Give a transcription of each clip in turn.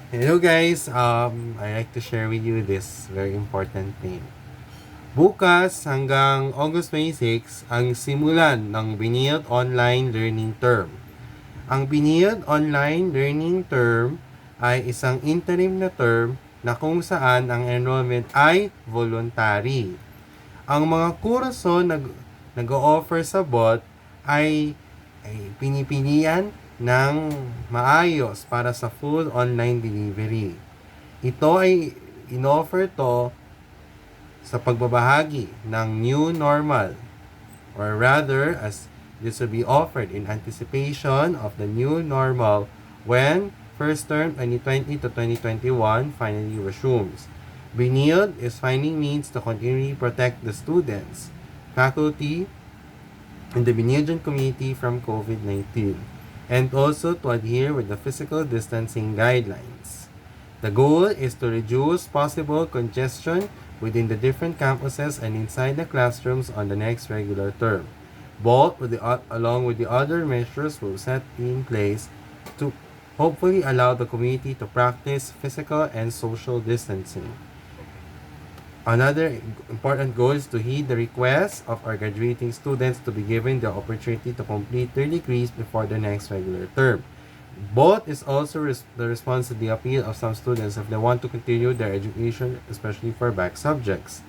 Hello guys, I like to share with you this very important thing. Bukas hanggang August 26 ang simulan ng Benilde Online Learning Term. Ang Benilde Online Learning Term ay isang interim na term na kung saan ang enrollment ay voluntary. Ang mga kurso nag-o-offer sa bot ay pinipilian ng maayos para sa full online delivery. Ito ay inoffer to sa pagbabahagi ng new normal, or rather as this will be offered in anticipation of the new normal when first term 2020 to 2021 finally resumes. Benilde is finding means to continually protect the students, faculty, and the Benildean community from COVID-19, and also to adhere with the physical distancing guidelines. The goal is to reduce possible congestion within the different campuses and inside the classrooms on the next regular term. Both along with the other measures will set in place to hopefully allow the community to practice physical and social distancing. Another important goal is to heed the request of our graduating students to be given the opportunity to complete their degrees before the next regular term. Both is also the response to the appeal of some students if they want to continue their education, especially for back subjects.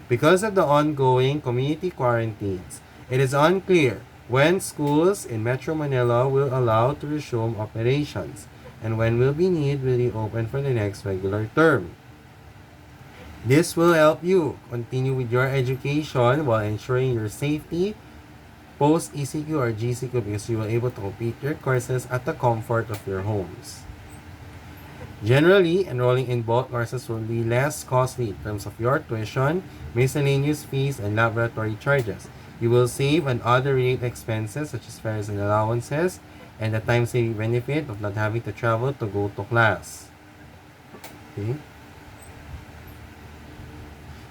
Because of the ongoing community quarantines, it is unclear when schools in Metro Manila will allow to resume operations and when will be need will reopen for the next regular term. This will help you continue with your education while ensuring your safety post ECQ or GCQ because you will able to complete your courses at the comfort of your homes. Generally, enrolling in both courses will be less costly in terms of your tuition, miscellaneous fees, and laboratory charges. You will save on other related expenses such as fares and allowances, and the time-saving benefit of not having to travel to go to class. Okay?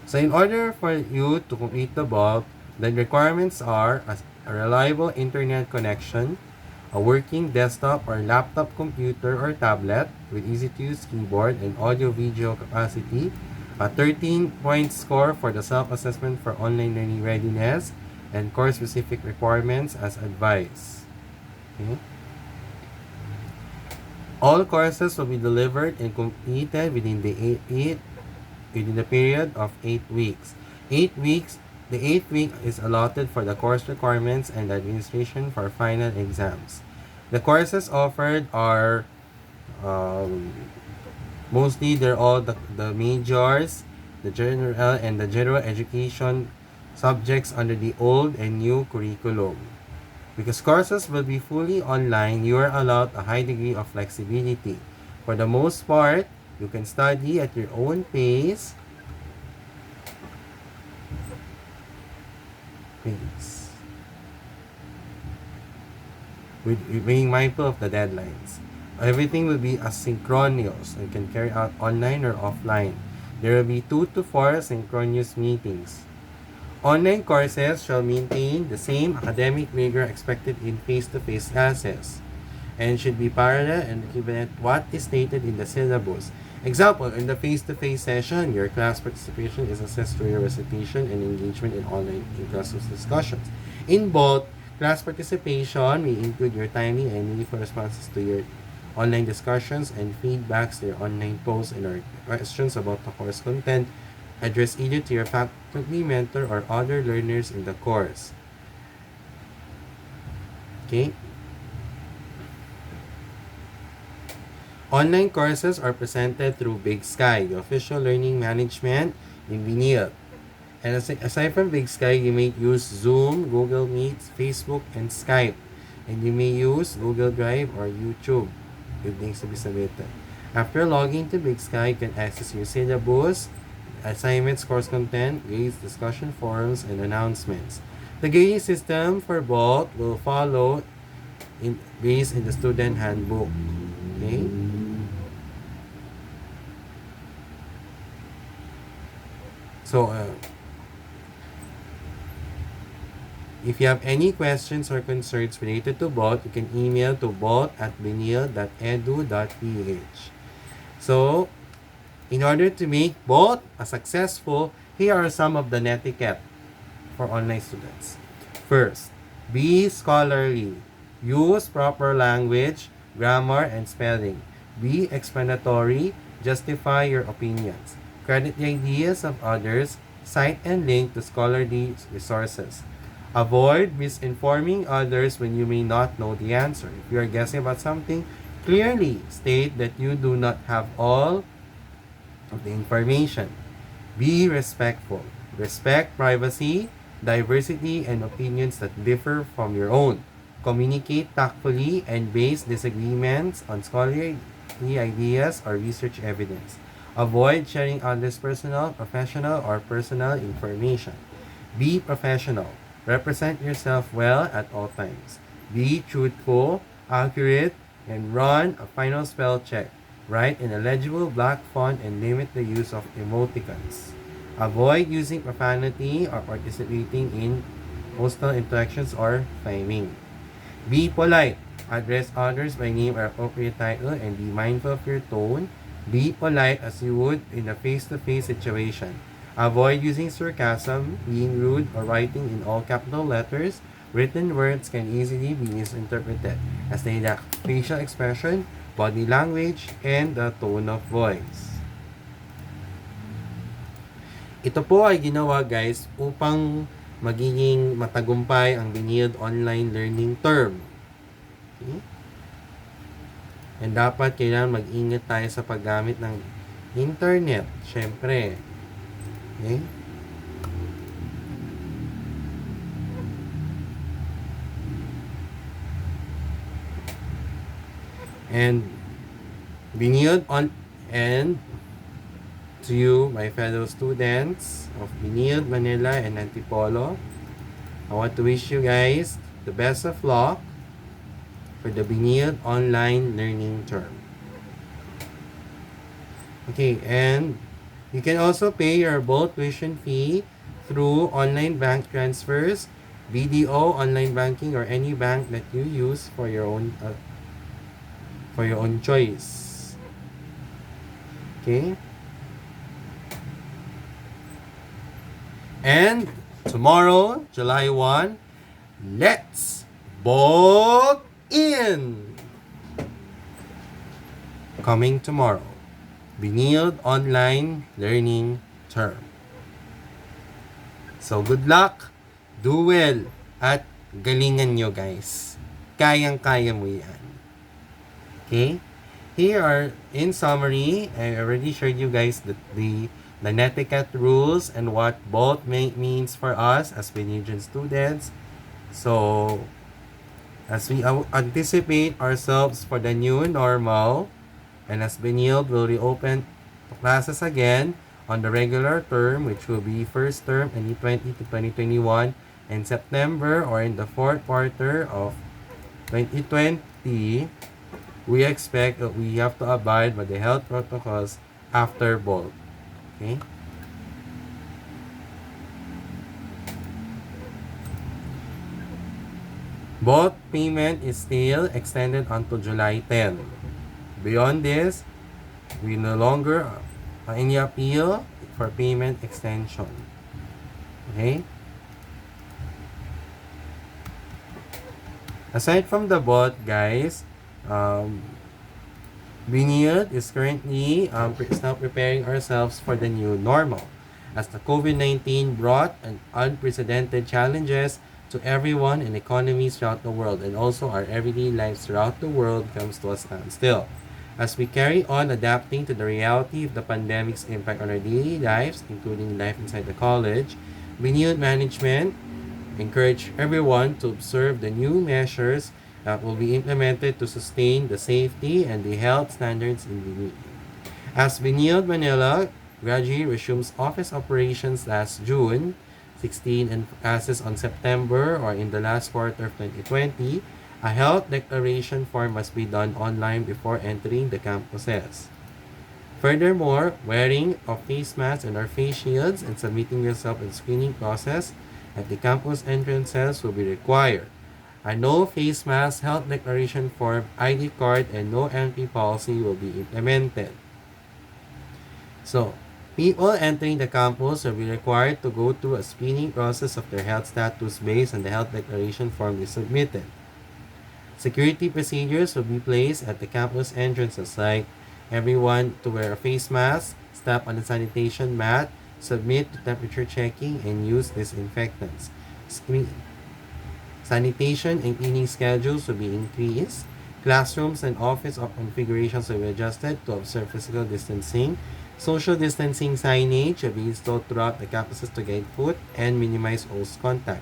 So in order for you to complete the bulk, the requirements are a reliable internet connection, a working desktop or laptop computer or tablet with easy-to-use keyboard and audio-video capacity, a 13-point score for the self-assessment for online learning readiness, and course-specific requirements as advised. Okay? All courses will be delivered and completed within the period of 8 weeks. 8 weeks, the 8th week is allotted for the course requirements and administration for final exams. The courses offered are mostly they're all the majors, the general and the general education subjects under the old and new curriculum. Because courses will be fully online, you are allowed a high degree of flexibility. For the most part, you can study at your own pace. With being mindful of the deadlines. Everything will be asynchronous and can carry out online or offline. There will be 2 to 4 synchronous meetings. Online courses shall maintain the same academic rigor expected in face-to-face classes and should be parallel and equivalent what is stated in the syllabus. Example, in the face-to-face session, your class participation is assessed through your recitation and engagement in online in-class discussions. In both, class participation may include your timing and meaningful responses to your online discussions and feedbacks to your online posts and or questions about the course content addressed either to your faculty, mentor, or other learners in the course. Okay? Online courses are presented through Big Sky, the official learning management in Benilde. And aside from Big Sky, you may use Zoom, Google Meet, Facebook, and Skype. And you may use Google Drive or YouTube. Good things to be submitted. After logging to Big Sky, you can access your syllabus, assignments, course content, grades, discussion forums, and announcements. The grading system for both will follow based in the student handbook. Okay? So, if you have any questions or concerns related to bot, you can email to bot@benilde.edu.ph. So, in order to make both a successful, here are some of the netiquette for online students. First, be scholarly. Use proper language, grammar, and spelling. Be explanatory. Justify your opinions. Credit the ideas of others. Cite and link to scholarly resources. Avoid misinforming others when you may not know the answer. If you are guessing about something, clearly state that you do not have all of the information. Be respectful. Respect privacy, diversity, and opinions that differ from your own. Communicate tactfully and base disagreements on scholarly ideas or research evidence. Avoid sharing others' personal, professional, or personal information. Be professional. Represent yourself well at all times. Be truthful, accurate, and run a final spell check. Write in a legible black font and limit the use of emoticons. Avoid using profanity or participating in hostile interactions or flaming. Be polite. Address others by name or appropriate title and be mindful of your tone. Be polite as you would in a face-to-face situation. Avoid using sarcasm, being rude, or writing in all capital letters. Written words can easily be misinterpreted as they lack facial expression, body language, and the tone of voice. Ito po ay ginawa guys upang magiging matagumpay ang Benilde online learning term. Okay? And dapat kailangan mag-ingat tayo sa paggamit ng internet, syempre. Okay? And Benilde on and to you, my fellow students of Benilde, Manila, and Antipolo, I want to wish you guys the best of luck for the Benilde online learning term. Okay, and you can also pay your both tuition fee through online bank transfers, BDO, online banking, or any bank that you use for your own choice. Okay? And tomorrow, July 1, let's bolt in! Coming tomorrow, Benilde online learning term. So good luck, do well, at galingan nyo guys. Kayang-kaya mo yan. Okay? Here are, in summary, I already showed you guys the netiquette rules and what both means for us as Benilde students. So, as we anticipate ourselves for the new normal, and as Benilde will reopen classes again on the regular term, which will be first term 2020 to 2021 in September or in the fourth quarter of 2020, we expect that we have to abide by the health protocols after both. Okay? Both payment is still extended until July 10. Beyond this, we no longer any appeal for payment extension. Okay? Aside from the both, guys, Benilde is currently now preparing ourselves for the new normal, as the COVID-19 brought an unprecedented challenges to everyone and economies throughout the world, and also our everyday lives throughout the world comes to a standstill. As we carry on adapting to the reality of the pandemic's impact on our daily lives, including life inside the college, Benilde management encourage everyone to observe the new measures that will be implemented to sustain the safety and the health standards in Benilde. As Benilde, Manila gradually resumes office operations last June 16 and classes on September or in the last quarter of 2020, a health declaration form must be done online before entering the campuses. Furthermore, wearing of face masks and or face shields and submitting yourself in screening process at the campus entrances will be required. A no face mask health declaration form, ID card, and no entry policy will be implemented. So, people entering the campus will be required to go through a screening process of their health status based on the health declaration form they submitted. Security procedures will be placed at the campus entrances, like everyone to wear a face mask, step on the sanitation mat, submit to temperature checking, and use disinfectants. Screen- Sanitation and cleaning schedules will be increased. Classrooms and office configurations will be adjusted to observe physical distancing. Social distancing signage will be installed throughout the campuses to guide foot and minimize close contact.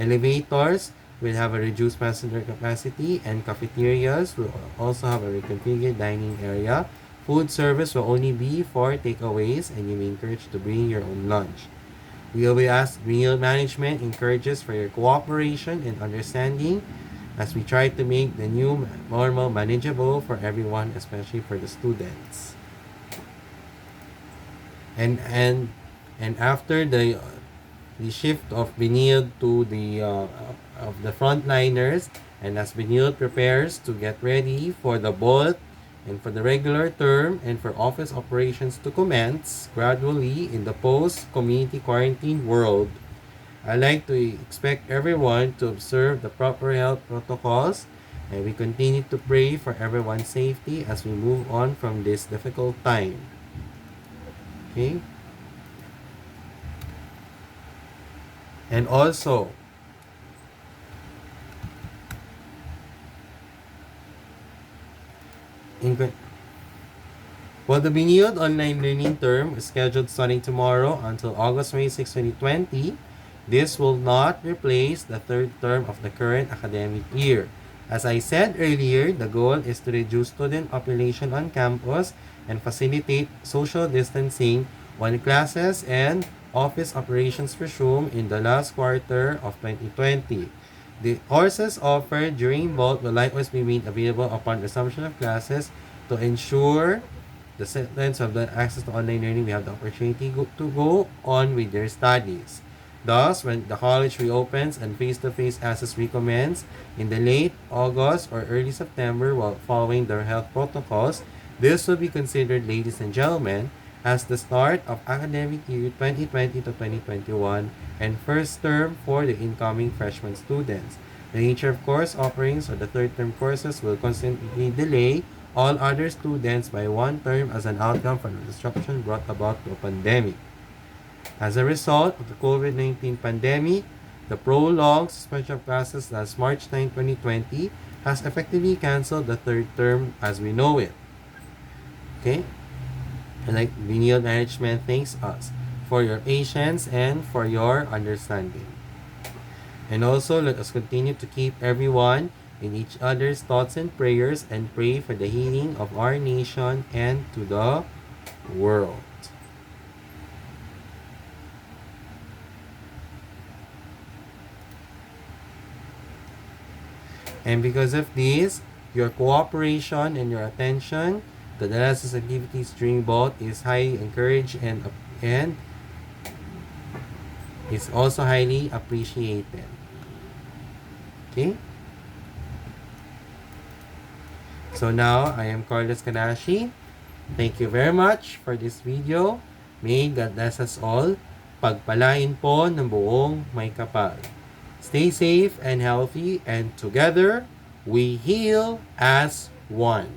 Elevators will have a reduced passenger capacity, and cafeterias will also have a reconfigured dining area. Food service will only be for takeaways, and you may encouraged to bring your own lunch. We will ask meal management encourages for your cooperation and understanding as we try to make the new normal manageable for everyone, especially for the students. And after the shift of Benilde to the of the frontliners, and as Benilde prepares to get ready for the bolt and for the regular term and for office operations to commence gradually in the post-community quarantine world, I like to expect everyone to observe the proper health protocols, and we continue to pray for everyone's safety as we move on from this difficult time. Okay? And also, in, while the renewed online learning term is scheduled starting tomorrow until August 26, 2020, this will not replace the third term of the current academic year. As I said earlier, the goal is to reduce student population on campus and facilitate social distancing when classes and office operations resume in the last quarter of 2020. The courses offered during both will likewise be made available upon resumption of classes to ensure the students have the access to online learning. We have the opportunity to go on with their studies. Thus, when the college reopens and face-to-face access recommences in the late August or early September while following their health protocols, this will be considered, ladies and gentlemen, as the start of academic year 2020 to 2021 and first term for the incoming freshman students. The nature of course offerings or the third term courses will constantly delay all other students by one term as an outcome from the disruption brought about by the pandemic. As a result of the COVID-19 pandemic, the prolonged suspension of classes last March 9, 2020 has effectively canceled the third term as we know it. Okay? And like Benilde Management thanks us for your patience and for your understanding. And also, let us continue to keep everyone in each other's thoughts and prayers and pray for the healing of our nation and to the world. And because of this, your cooperation and your attention to the lessons activities during both is highly encouraged and is also highly appreciated. Okay? So now, I am Carlos Kanashi. Thank you very much for this video. May God bless us all. Pagpalain po ng buong may kapal. Stay safe and healthy, and together, we heal as one.